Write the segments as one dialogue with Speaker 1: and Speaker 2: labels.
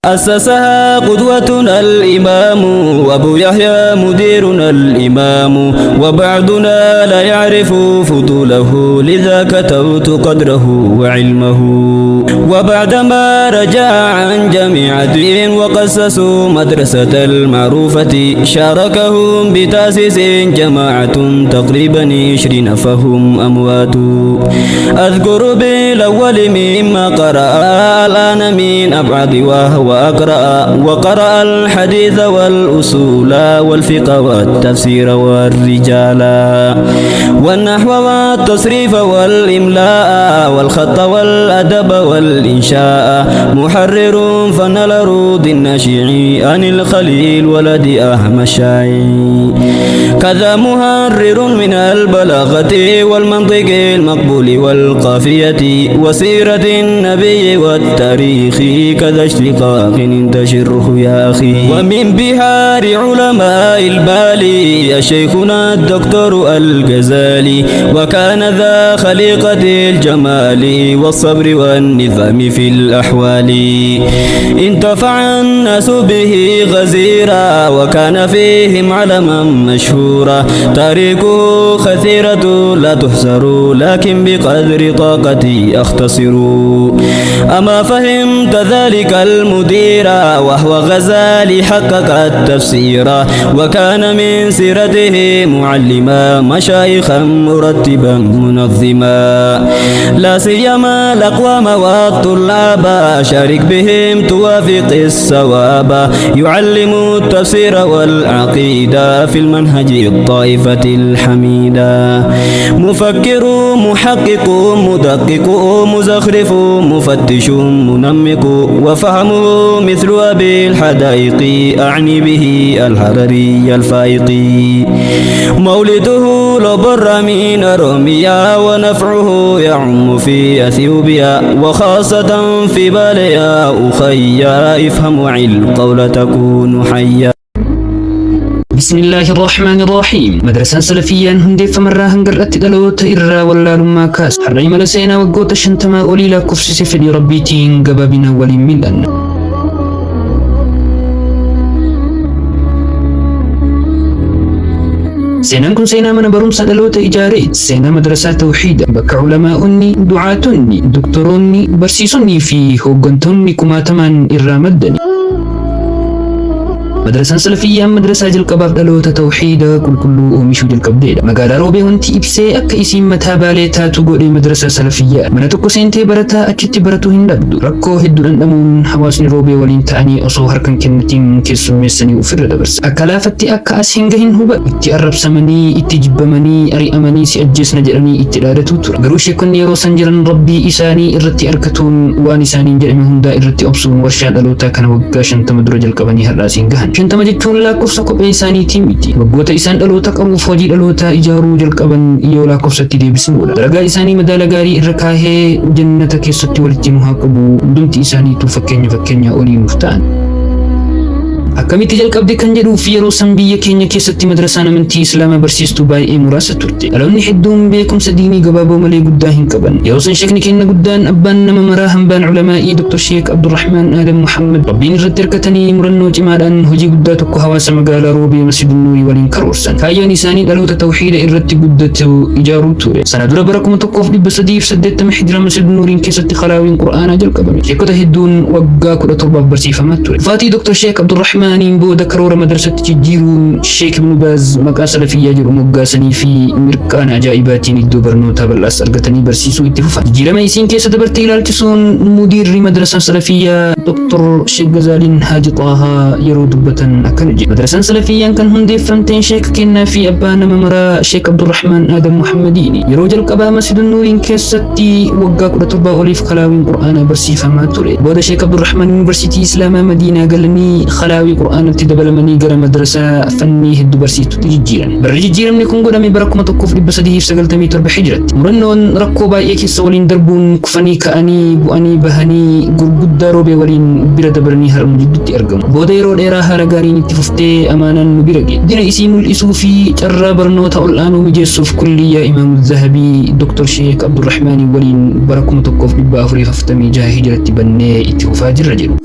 Speaker 1: أسسها قدوتنا الإمام وأبو يحيى مديرنا الإمام، وبعضنا لا يعرف فضوله لذا كتبت قدره وعلمه. وبعدما رجع عن جامعة وقسسوا مدرسة المعروفة، شاركهم بتأسيس جماعة تقريبا 20 فهم أموات. أذكر بالأول مما قرأ الآن من أبعد وهو وقرأ الحديث والأصول والفقه والتفسير والرجال والنحو والتصريف والإملاء والخط والأدب والإنشاء. محرر فن الأرض النشيع عن الخليل ولد أحمد الشاعي. كذا محرر من البلاغة والمنطق المقبول والقافية وسيرة النبي والتاريخ، كذا اشتقاق تشره يا أخي. ومن بحار علماء البالي شيخنا الدكتور الغزالي، وكان ذا خليقة الجمال والصبر والنظام في الأحوال. انتفع الناس به غزيرا وكان فيهم علما مشهورا. تاريخه خثيرة لا تحصر لكن بقدر طاقتي أختصر. أما فهمت ذلك المدير وهو غزالي حقق التفسير، وكان من سيرته معلما مشايخا مرتبا منظما. لا سيما الأقوام والطلاب شارك بهم توافق الصواب. يعلم التفسير والعقيدة في المنهج الطائفة الحميدة. مفكر محقق مدقق مزخرف مفتش منمق، وفهمه مثل أبي الحدائق أعني به الحرري الفائق. مولده لبر من روميا ونفعه يعم في أثيوبيا، وخاصة في باليا أخيا افهم وعي القول تكون حيا.
Speaker 2: بسم الله الرحمن الرحيم. مدرسة سلفية هندي فمرة هنقرأت دلوت إرى ولا لما كاس حري ملسينا وقوت شنتما أولي لا كفسس في ربيتين قبابنا ولي ملأن. سينا كن سينا من برمسة دلوت إجاريت، سينا مدرسة توحيد بك علماء دعاتني دكتورني برسيسني في هوغنتني كماتمان إرى مدني. مدرسة سلفية مدرسة جلقباف دلوتا توحيدا كل أوميشو جلقبديدا مقالا روبي وانتي إبسي أكا إسيم متاباليتا تقولي مدرسة سلفية من تكو سينتي برتا أجتي براتو هندبدو ركو هدو أندمون حواسني روبي ولين تاني أصو هركن كنتين كيسو ميساني وفر دبرس أكا لافتي أكا أسهنغهن هوبا إتي أرب سمني إتي جبمني أري أمني سيأجيس نجرني إتي دادتو تورا قروشي كن يرو سنجرن ربي إساني إرتي أركتون وانساني جرمهم دا إرتي أبسون ورشاد دلوتا كان وقاشن تمدرو جلقباني هراسين غهن شنتما jechuun lakkoofsa kophee isaaniitii miti. Waggoota isaan dhaloota qabuuf hojii dhaloota ijaaruu jalqaban yoo lakkoofsatti deebisnuudha. Daragaa isaanii madaala gaarii irra kaahee jannata keessatti walitti nu haa qabu. Hundumti isaaniitu fakkeenya olii nuuf ta'an. akkamitti jalqabde kan jedhuuf yeroo san biyya keenya keessatti madrasaan amantii islaamaa barsiistuu baay'ee muraasa turte. Dhaloonni hedduun beekumsa diinii gabaaboo malee guddaa hin qaban. Yeroo san sheekni keenya guddaan abbaan nama maraa hambaan ulamaa'ii Dr. Sheek Abdurrahmaan Adam Muhammad rabbiin irratti hirkatanii murannoo cimaadhaan hojii guddaa tokko hawaasa magaalaa Roobee Masjidun Nuurii waliin karoorsan. Kaayyoon isaanii dhaloota tawhiida irratti guddatu ijaaruu ture. Sana dura bara 1380 hijira Masjidun Nuuriin keessatti qalaawiin Qur'aanaa jalqabame. Sheekota hedduun waggaa 17 barsiifamaa ture. Faatii Dr. Sheek Abdurrahmaan booda karoora madrasatti jijjiiruun Sheek Ibn Baaz maqaa salafiyyaa jedhu moggaasanii fi mirqaan ajaa'ibaatiin iddoo barnootaa bal'aas argatanii barsiisuu itti fufan. Jijjiirama isiin keessa dabartee ilaalchisuun mudiirri madrasaa salafiyyaa Dr. Sheek Gazaaliin Haaji Xaahaa yeroo dubbatan akkana jedhu. Madrasaan salafiyyaan kan hundeeffamteen Sheek kennaa fi abbaa nama maraa Sheek Abdurrahmaan Adam Muhammadiini. Yeroo jalqabaa Masjidun Nuuriin keessatti waggaa 17 oliif qalaawiin Qur'aanaa barsiifamaa ture. Booda Sheek Abdurrahmaan Yuunivarsiitii Islaamaa Madiinaa galanii qalaawii Qur'aanatti dabalamanii gara madrasaa fannii hedduu barsiistutti jijjiiran. Barri jijjiiramni kun godhame bara 1397 Hijiratti. Murannoon rakkoo baay'ee keessa waliin darbuun kufanii ka'anii bu'anii bahanii gurguddaa Roobee waliin bira dabaranii har'uma jidduutti argamu. Booda yeroo dheeraa haala gaariin itti fuftee amaanaan nu bira ga'e. Dina isii mul'isuu fi carraa barnoota ol'aanuu mijeessuuf kulliyyaa Imaam Zahabii Dr. Sheek Abdurrahmaan waliin bara 1446 Hijiratti bannee itti fufaa jirra jedhu.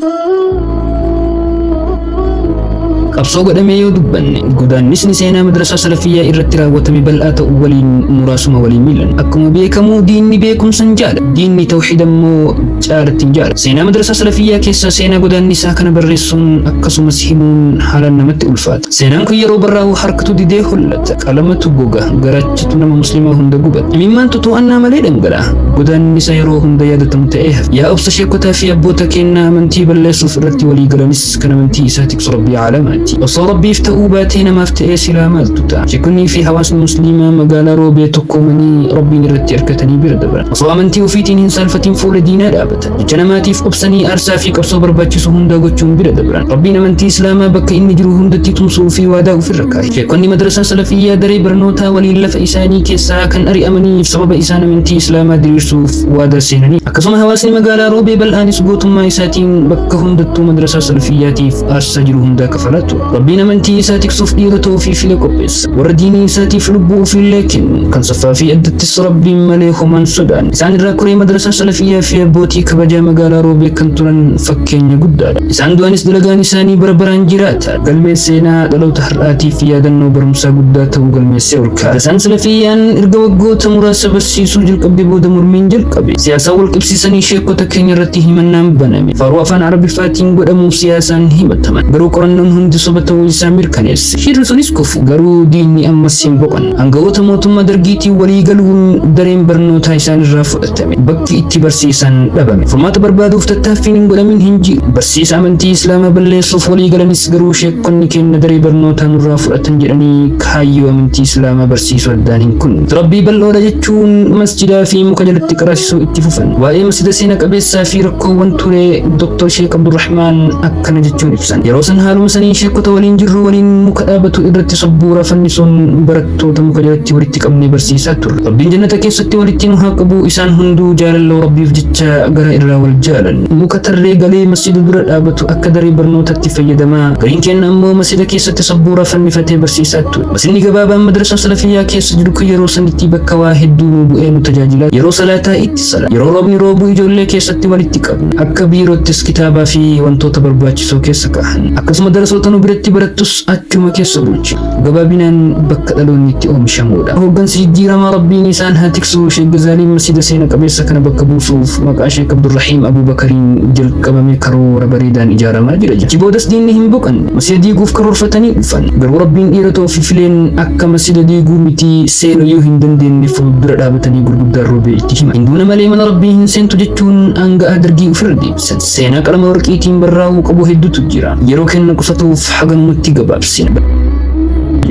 Speaker 2: qabsoo godhamee yoo dubbanne godaannisni seenaa madrasaa salafiyyaa irratti raawwatame bal'aa ta'uu waliin muraasuma waliin miilan. Akkuma beekamu diinni beekumsan jaala, diinni tawxiid ammoo caalatti hin jaala. Seenaa madrasaa salafiyyaa keessaa seenaa godaannisaa kana barreessuun akkasumas himuun haalaan namatti ulfaata. Seenaan kun yeroo barraa'u harkatu didee hollata, qalamatu goga, garachitu nama muslimaa hunda gubata. Imimmaan to'annaa malee dhangala'a. Godaannisa yeroo hunda yaadatamu ta'ee hafe. Yaa obsa sheekotaa fi abboota kennaa amantii balleessuuf irratti walii galanis kan amantii isaa tiksu rabbii caalamaati. Osoo rabbiif ta'uu baatee namaaf ta'ee silaa maaltu ta'a? Sheekonnii fi hawaasni muslimaa magaalaa roobee tokkoomanii rabbiin irratti hirkatanii bira dabran. Osoo amantii ofiitiin hin saalfatiin fuula diinaa dhaabatan. Jecha namaatiif obsanii aarsaa fi qabsoo barbaachisu hunda gochuun bira dabran. Rabbiin amantii islaamaa bakka inni jiru hundatti tumsuu fi waadaa ofirra kaa'e. Sheekonni madrasaa salafiyyaa daree barnootaa waliin lafa isaanii keessaa kan ari'amaniif sababa isaan amantii islaamaa diriirsuuf waadaa seenanii. Akkasuma hawaasni magaalaa roobee bal'aanis gootummaa isaatiin bakka hundattuu madrasaa salafiyyaatiif aarsaa jiru hundaa kafalaa ture. Rabbiin amantii isaa tiksuuf dhiirota ofii file qopheessa. Warra diinii isaatiif lubbuu ofiillee kennu kan saffaa fi addattis rabbiin malee homaan sodaan. Isaan irraa koree madrasaa salafiyyaa fi abbootii kabajaa magaalaa roobee kan turan fakkeenya guddaadha. Isaan du'anis dalagaan isaanii bara baraan jiraata. Galmee seenaa dhaloota har'aatii fi yaadannoo barumsaa guddaa ta'uu galmeessee ol kaa'a. Madrasaan salafiyyaan erga waggoota muraasa barsiisuu jalqabde booda mormiin jalqabe. Siyaasaa wal qabsiisanii sheekota keenya irratti himannaan baname. Faaruu afaan arabiffaatiin godhamuuf siyaasaan himataman. Garuu qorannoon hundi soba ta'uu isaa mirkaneesse. Shirri sunis kufu. Garuu diinni ammas hin boqan. Aangawoota mootummaa dargiitiin walii galuun dareen barnootaa isaan irraa fudhatame. Bakki itti barsiisan dhabame. Furmaata barbaaduuf tattaaffiin hin godhamin hin jiru. Barsiisa amantii islaamaa balleessuuf walii galanis garuu sheekonni keenya daree barnootaa nurraa fudhatan jedhanii kaayyoo amantii islaamaa barsiisuu addaan hin kunne. Rabbii bal'oodha jechuun masjidaa fi muka jalatti qaraasisuu itti fufan. Waa'ee masjida seena qabeessaa fi rakkoowwan ture Dr. Sheek Abdurrahmaan akkana jechuun ibsan. Yeroo san haaluma sanii sheekota waliin jirru waliin muka dhaabatu irratti sabbuura fannisuun barattoota muka jalatti walitti qabnee barsiisaa turre. Rabbiin jannata keessatti walitti nu haa qabu. Isaan hunduu jaalala rabbiif jecha gara irraa wal jaalan. Muka tarree galee masjida dura dhaabatu akka daree barnootatti fayyadamaa. Gariin keenya ammoo masjida keessatti sabbuura fannifatee barsiisaa ture. Masjidni gabaabaan madrasaa salafiyyaa keessa jiru kun yeroo sanitti bakka waa hedduu nu bu'ee nu tajaajilaa. Yeroo salaataa itti sala. Yeroo roobni roobu ijoollee keessatti walitti qabna. Akka biiroottis kitaabaa fi wantoota barbaachisoo keessa kaa'an. Akkasuma darasoota nu biratti barattus achuma keessa bulchi. Gabaabinaan bakka dhaloonni itti oomishamudha. Hooggansi jijjiiramaa rabbiin isaan haa tiksu Sheek Gazaaliin masjida seena qabeessa kana bakka buusuuf maqaa Sheek Abdurrahiim Abubakariin jalqabame karoora bareedaan ijaaramaa jira. Achi boodas diinni hin boqanne. Masjida diiguuf karoorfatanii dhufan. Garuu rabbiin dhiirota ofii fileen akka masjida diiguu miti seenuu yoo hin dandeenye fuuldura dhaabatanii gurguddaan roobee itti hima. Hinduuna malee mana rabbii hin seentu jechuun aanga'a dargii ofirra deebisan. Seenaa qalama warqiitiin barraa'uu qabu hedduutu jira. Yeroo kenna qusatuuf hagamatti gabaabsina.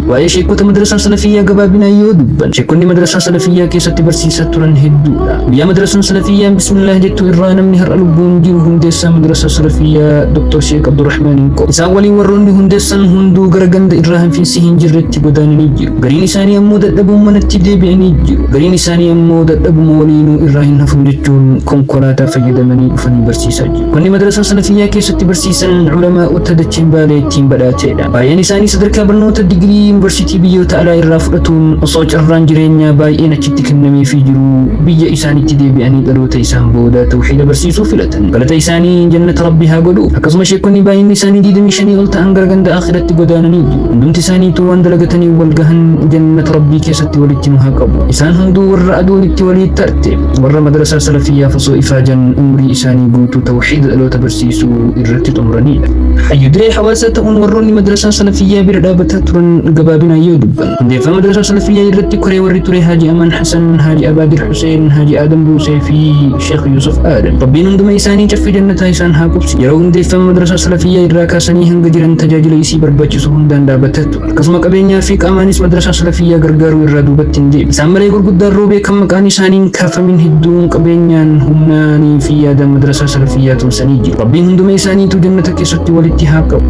Speaker 2: Waa'ee sheekota madrasaa salafiyyaa gabaabinaan yoo dubban sheekonni madrasaa salafiyyaa keessatti barsiisaa turan hedduudha. Guyyaa madrasaan salafiyyaan bismillah jettu irraa namni har'a lubbuun jiru hundeessaa madrasaa salafiyyaa Dr. Sheek Abdurrahmaan hin qabu. Isaan waliin warroonni hundeessan hunduu gara ganda irraa hanfiinsi hin jirretti godaananii jiru. Gariin isaanii ammoo dadhabuun manatti deebi'anii jiru. Gariin isaanii ammoo dadhabuma waliinuu irraa hin hafun jechuun konkolaataa fayyadamanii dhufanii barsiisaa jiru. Konni madrasaa salafiyyaa keessatti barsiisan ulamaa'ota dacheen baalee ittiin badhaateedha. Baay'een isaanii sadarkaa barnoota digirii yuunivarsiitii biyyoota alaa irraa fudhatuun osoo carraan jireenyaa baay'een achitti kennameefii jiru biyya isaaniitti deebi'anii dhaloota isaan booda tawxiida barsiisuu filatan. Galata isaanii jannata rabbii haa godhu. Akkasuma sheekonni baay'inni isaanii 25 ol ta'an gara ganda akhiratti godaananii jiru. Hundumti isaaniitu waan dalagatanii wal gahan jannata rabbii keessatti walitti nu haa qabu. Isaan hunduu warra aduunitti walii tarte warra madrasaa salafiyyaaf osoo ifaajan umrii isaanii guutuu tawxiida dhaloota barsiisuu irratti xumuranidha. Hayyudiree hawaasaa ta'uun warroonni madrasaa salafiyyaa bira dhaabataa turan gabaabinaan yoo dubban. Hundeeffama madrasaa salafiyyaa irratti koree warri ture Haaji Aman Hasan, Haaji Abaadir Huseen, Haaji Adam Buusee fi Sheekh Yusuf Adam. Rabbiin hunduma isaanii caffee jannataa isaan haa qubsi. Yeroo hundeeffama madrasaa salafiyyaa irraa kaasanii hanga jiran tajaajila isii barbaachisu hundaan dhaabataa ture. Akkasuma qabeenyaa fi qaamaanis madrasaa salafiyyaa gargaaruu irraa duubatti hin deebi'e. Isaan malee gurguddaan roobee kan maqaan isaaniin kaafamin hedduun qabeenyaan humnaanii fi yaadaan madrasaa salafiyyaa tumsanii jiru. Rabbiin hunduma isaaniitu jannata keessatti walitti haa qabu.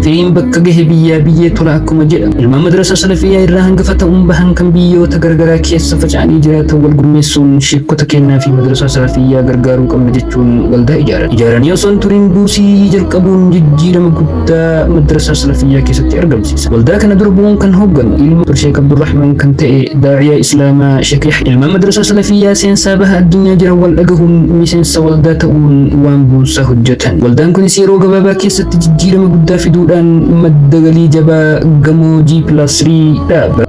Speaker 2: firiin bakka gahe biyyaa biyyee tola akkuma jedhamu. Ilmaan madrasaa salafiyyaa irraa hangafa ta'uun bahan kan biyyoota garagaraa keessa faca'anii jiraatan wal gurmeessuun sheekota kennaa fi madrasaa salafiyyaa gargaaruu qabna jechuun waldaa ijaaran. Ijaaranii osoo hin turin buusii jalqabuun jijjiirama guddaa madrasaa salafiyyaa keessatti argamsiisa. Waldaa kana dura bu'uun kan hoogganu ilma Sheek Abdurrahman kan ta'e daa'iyaa islaamaa Sheek Yahya. Ilmaan madrasaa salafiyyaa seensaa baha addunyaa jiran wal dhagahuun miseensa waldaa ta'uun waan buusaa hojjetan. Waldaan kunis yeroo gabaabaa keessatti jijjiirama guddaa fiduudhaan madda galii jabaa gamoo G+3 dhaaba.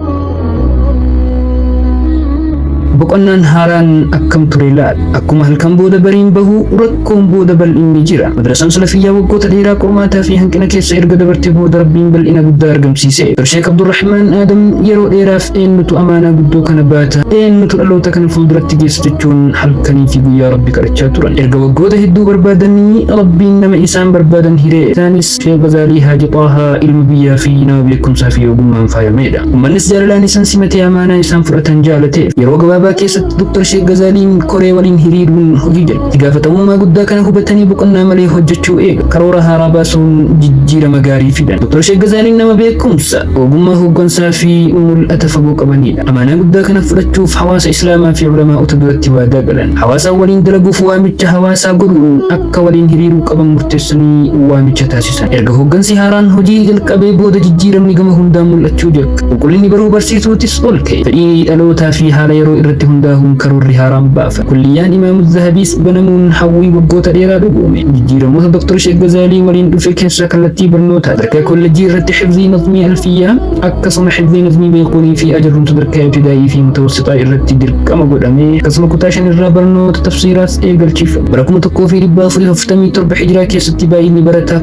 Speaker 2: boqonnaan haaraan akkam ture laal akkuma halkan booda bariin bahu rakkoon booda bal'inni jira. Madrasaan salafiyyaa waggoota dheeraa qormaataa fi hanqina keessa erga dabartee booda rabbiin bal'ina guddaa argamsiise. Sheek Abdurrahman Adam yeroo dheeraaf eenyutu amaanaa guddoo kana baata, eenyutu dhaloota kana fuulduratti geessa jechuun halkanii fi guyyaa rabbi kadhachaa turan. Erga waggoota hedduu barbaadanii rabbiin nama isaan barbaadan hiree. Isaanis Sheek Gazaalii Haaji Xaahaa ilma biyyaa fi nama beekumsaa fi ogummaan faayamedha. Uummannis jaalalaan isaan simatee amaanaa isaan fudhatan jaalate. Yeroo gabaabaa keessatti Dr. Sheek Gazaaliin koree waliin hiriiruun hojii jala. Itti gaafatamummaa guddaa kana hubatanii boqonnaa malee hojjechuu eega. Karoora haaraa baasuun jijjiirama gaarii fidan. Dr. Sheek Gazaaliin nama beekumsa, ogummaa hooggansaa fi mul'ata fagoo qabanidha. Amaanaa guddaa kana fudhachuuf hawaasa Islaamaa fi ulamaa'ota duratti waadaa galan. Hawaasaan waliin dalaguuf waamicha hawaasaa godhuun akka waliin hiriiruu qaban murteessanii waamicha taasisan. Erga hooggansi haaraan hojii jalqabee booda jijjiiramni gama hundaan mul'achuu jalqabe. Qulqullinni baruu barsiisuutis ol ka'e. Fedhii dhalootaa fi haala yeroo irratti hundaa'uun karoorri haaraan baafa. Kulliyaan Imaamu Zahabiis banamuun hawwii waggoota dheeraa dhugoome. Jijjiiramoota Dr. Sheek Gazaalii waliin dhufe keessaa kallattii barnootaa sadarkaa kollejjii irratti xifzii nazmii alfiyyaa akkasuma xifzii nazmii beekunii fi ajarruun sadarkaa ibtidaa'ii fi mutawassitaa irratti dirqama godhamee akkasuma kutaa 5 irraa barnoota tafsiiraas eegalchiifame. Bara 1447 hijiraa keessatti baay'inni barataa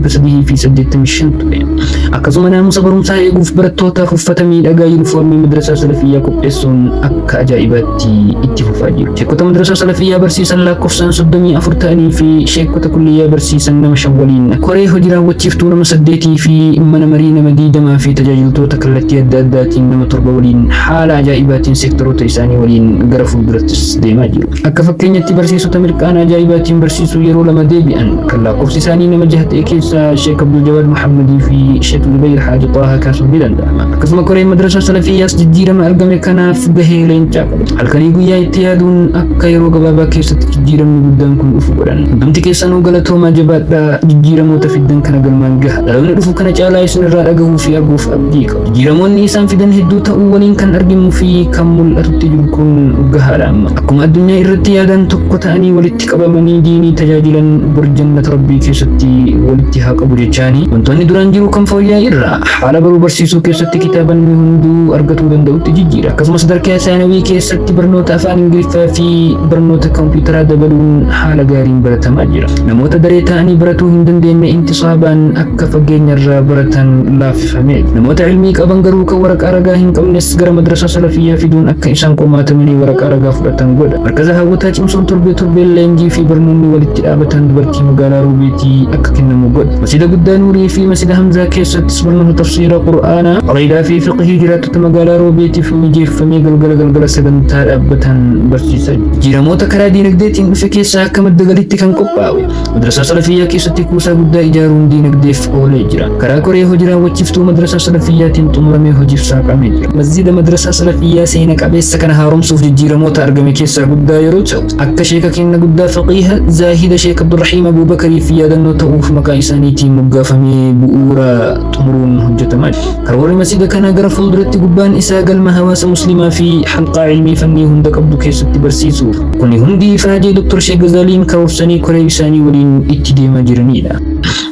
Speaker 2: 2385 ture. Akkasuma naamusa barumsaa eeguuf barattootaaf uffata miidhagaa yuunifoormii madrasaa salafiyyaa qopheessuun akka ajaa'ibaatti itti fufaa jiru. Sheekota madrasaa salafiyyaa barsiisan lakkoofsaan 34 ta'anii fi sheekota kulliyyaa barsiisan nama 5 waliin koree hojii raawwachiiftuu nama 8 fi mana marii nama 20 fi tajaajiltoota kallattii adda addaatiin nama 7 waliin haala ajaa'ibaatiin seektoroota isaanii waliin gara fuuldurattis deemaa jiru. Akka fakkeenyatti barsiisota mirqaana ajaa'ibaatiin barsiisuu yeroo 2 deebi'an kan lakkoofsi isaanii nama 6 ta'e keessaa Sheek Abdul Jawaad Muhammadii fi Sheek Zubayr Haaji Xaahaa kaasuun ni danda'ama. Akkasuma koreen madrasaa salafiyyaas jijjiirama argame kanaaf gahee leencaa qabu. Halkanii guyyaa itti yaaduun akka yeroo gabaabaa keessatti jijjiiramni guddaan kun dhufu godhan. Hundumti keessanuu galatoomaa jabaadhaa jijjiiramoota fiddan kana galmaan gaha. Dhaloonni dhufu kana caalaa isin irraa dhagahuu fi arguuf abdii qabu. Jijjiiramoonni isaan fidan hedduu ta'uu waliin kan arginu fi kan mul'atutti jiru kun gahaadha amma. Akkuma addunyaa irratti yaadan tokko ta'anii walitti qabamanii diinii tajaajilan bor jannata rabbii keessatti walitti haa qabu jechaanii wantoonni duraan jiru kan fooyya'aa irraa haala baruu barsiisuu keessatti kitaabanni hunduu argatuu danda'utti jijjiira. Akkasumas sadarkaa saayinawii keessatti barnoota afaan Ingiliffaa fi barnoota kompiitaraa dabaluun haala gaariin baratamaa jira. Namoota daree ta'anii baratuu hin dandeenye intisaabaan akka fageenyarraa baratan laaffifamee. Namoota ilmii qaban garuu kan waraqaa ragaa hin qabnes gara madrasaa salafiyyaa fiduun akka isaan qormaatamanii waraqaa ragaa fudhatan godha. Markaza hawwataa cimsuun torbee leenjii fi barnoonni walitti dhaabatan dubartii magaalaa Ruubeetii akka kennamu godha. Masjida guddaa Nuurii fi masjida Hamzaa keessattis barnoota tafsiira Qur'aanaa, aqiidaa fi fiqhii jiraattota magaalaa Ruubeetiif mijeeffamee galgala sagantaa dhaabbatan barsiisa. Jijjiiramoota karaa diinagdeetiin dhufe keessaa akka madda galiitti kan qophaa'e. Madrasaa salafiyyaa keessatti kuusaa guddaa ijaaruun diinagdeef oolee jira. Karaa koree hojii raawwachiiftuu madrasaa salafiyyaatiin xumuramee hojiif saaqamee jira. Masjida madrasaa salafiyyaa seena qabeessa kana haaromsuuf jijjiiramoota argame keessaa guddaa yeroo ta'u, akka sheeka kenna guddaa faqiiha Zaahida Sheek Abdurrahiim Abuubakarii fi yaadannoo ta'uuf maqaa isaaniitiin moggaafamee bu'uura xumuruun hojjetamaa jira. Karoorri masjida kanaa gara fuulduratti gubbaan isaa galma hawaasa muslimaa fi halqaa ilmii fannii hunda qabdu keessatti barsiisuuf. Kuni hundi ifaajee Dr. Sheek Gazaaliin karoorsanii koree isaanii waliin itti deemaa jiranidha.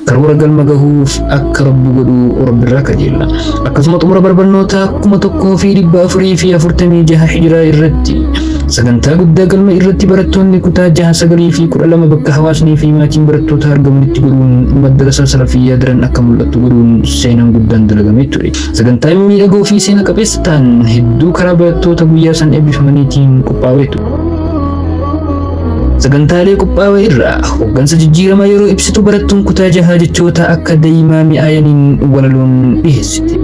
Speaker 2: Karoora galma gahuuf akka rabbi godhu rabbirraa kajeella. Akkasuma xumura barnoota 1446 hijiraa irratti sagantaa guddaa galma irratti barattoonni kutaa 6, 9 fi 12 bakka hawaasnii fi maatiin barattoota argamanitti godhuun madrasaa salafiyyaa daran akka mul'atu godhuun seenaan guddaan dalagamee ture. Sagantaa miidhagoo fi seena qabeessa ta'an hedduu karaa barattoota guyyaa san eebbifamaniitiin qophaa'ee ture. Sagantaalee qophaa'ee irraa hooggansa jijjiirama yeroo ibsitu barattuun kutaa 6 jechoota akka daa'imaa mi'aayaniin walaloon dhiyeessite.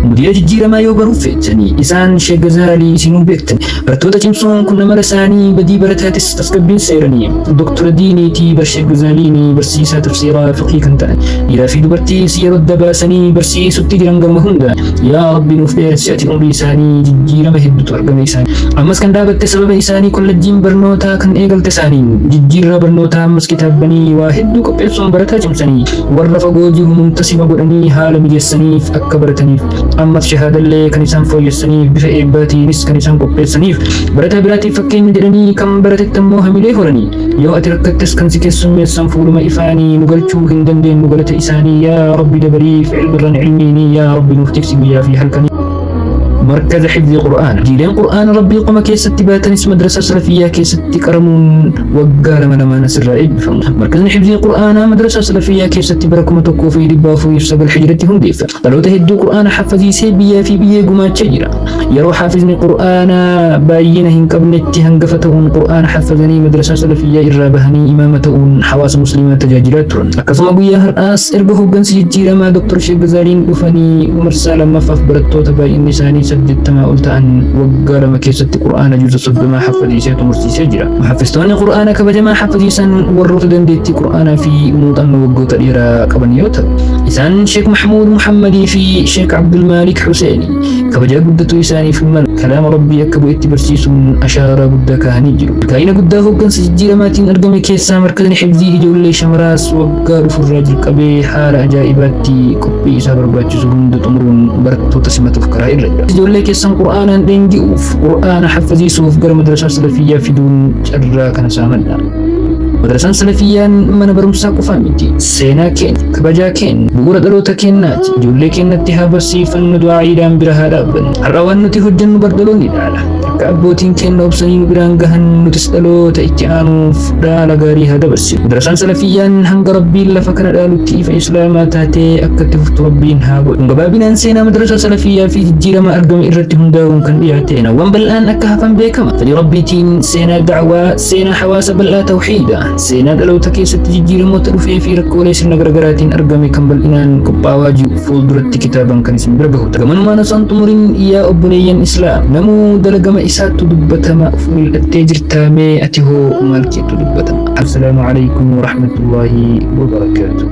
Speaker 2: مدير جيرما يو بروفيتني إسان شيخ غزالي سينو بيكتن برتوتا تيمسون كنا مرساني بدي برتاتس تسكبين سيرني دكتور ديني تي برشيخ غزاليني برسيسا تفسيرا فقهي كنتان إلى في دبرتي سير الدباسني برسيسو تجران هندا يا ربي نفدير سياتي أمري ساني جيرما هدو ترقم إساني أمس كان دابت سبب إساني كل الجيم برنوتا كان إيقل تساني جيرا برنوتا أمس كتاب بني واحد كبيرسون برتا جمساني ورفا قوجه منتصب قرني حال مجيساني فأكبرتني أما شهادة اللي كنسان فويساني بفئباتي نس كنسان قبيساني برتا براتي فكين جرني كم برتا تموها مليه هرني يو أتركتس كان سكسون ميسان فولما إفاني نقلتو هندن دين نقلت إساني يا ربي دبري فعل برن علميني يا ربي نفتكسي بيا في حلقني مركز حفظ القرآن جيلين قرآن ربي قم كيست باتنس مدرسة سلفية كيست كرمون وقال ما نسر رائد مركز حفظ القرآن مدرسة سلفية كيست بركم توقف دبافو يفسق الحجرة هم ديف طلعوا تهدوا قرآن حفظي سيبيا في بيا قمات شجرة يرو حافظني قرآن باينهن قبل هنقفتهن قرآن حفظني مدرسة سلفية إرابهني إمامتهن حواس مسلمة تجاجرات أكثم أبويا هرآس إربه قنس جيرا ما دكتور شيخ غزالين دفني ومرسالا مفاف برتو تباين نساني سجدت ما قلت أن وقال ما كيست قرآن جزء صد ما حفظي سيت مرسي سجرة محفظتوني قرآن كبجما حفظي سن ورط دندت قرآن في موت أن وقوت الإيرا كبنيوت إسان شيخ محمود محمدي في شيخ عبد المالك حسيني كبجا قدت إساني في الملك كلام ربي يكبو اتبرسيس أشار قد كهني جلو كاين قداه كان سجير ماتين أرقمي كيسا مركز حفظي جولي شمراس وقال فراج القبي حال أجائباتي كبي إسا برباتي سهند تمرون بركتو تسمة فكرة الرجل جولي كيسا قرآنا دينجي قرآن حفظي سوف قرى مدرسة سلفية في دون جرى كان سامنا مدرسة سلفية من برمسا قفامتي سينا كين كبجا كين بقورة دلوتا كينات جولي كينات تهابسي فندو عيدان برها رابن الروان نتي هجن بردلوني دالا كأبوتين كين نوبسنين برانقهن نتسألو تأتيانو فدالا غاريها دبسي مدرسة سلفية هنگ ربي لفكر دالوتي فإسلاما تاتي أكتف ربين هابو نقبابنا سينا مدرسة سلفية في تجير ما أرقم إرتي هنداون كان بيعتين وانبل الآن أكهفا بيكما فلربيتين سينا دعوة سينا حواس بلا توحيدا سينا دلو تكيست تجير موتر في ركولي سنة غرغراتين أرقمي كمبل إنان كباواجي فولدرتي كتابا كان اسم دربهو تغمانو ما نصنتمرين يا أبنيا إسلام نمو دلقما إسات دبتما فول التاجر تامي أتهو مالكي دبتما السلام عليكم ورحمة الله وبركاته.